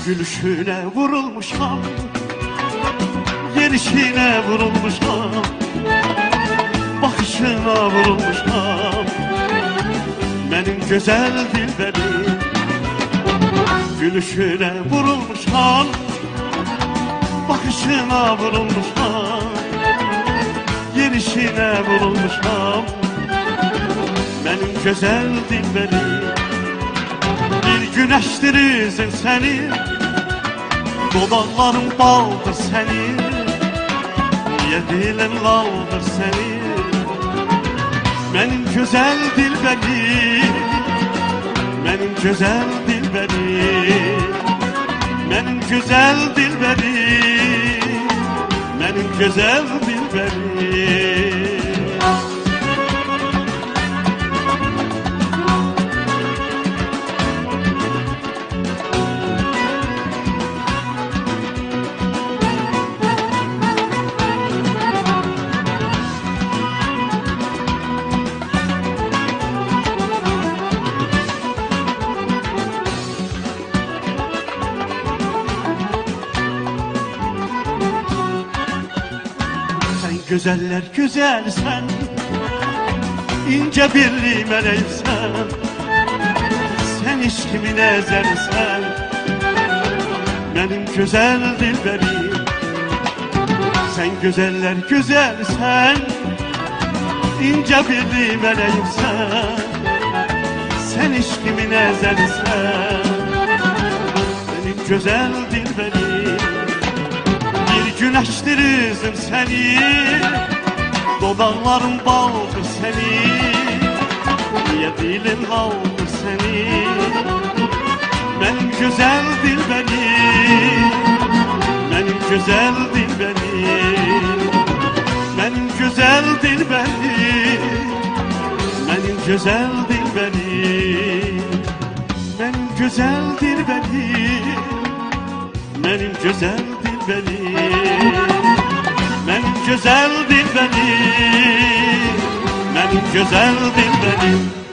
Gülüşüne vurulmuşam, gelişine vurulmuşam, bakışına vurulmuşam, benim güzel dilberim. Gülüşüne vurulmuşam, bakışına vurulmuşam, gelişine vurulmuşam, benim güzel dilberim. Bir güneştir yüzün senin, dodakların baldır senin, niye dilin laldır senin, benim güzel dilberim, benim güzel dilberim, benim güzel dilberim, benim güzel dilberim. Güzeller güzelsen, ince birli meleğimsen, sen hiç kimin ezersen, benim güzel dilberim. Sen güzeller güzelsen, ince birli meleğimsen, sen hiç kimin ezersen, benim güzel dilberim. Güneştir yüzün senin, dodakların baldır senin, niye dilin haldır senin, benim güzel dilberim, benim güzel dilberim, benim güzel dilberim, benim güzel dilberim, benim güzel dilberim, benim güzel dilberim, benim güzel dilberim, benim güzel dilberim.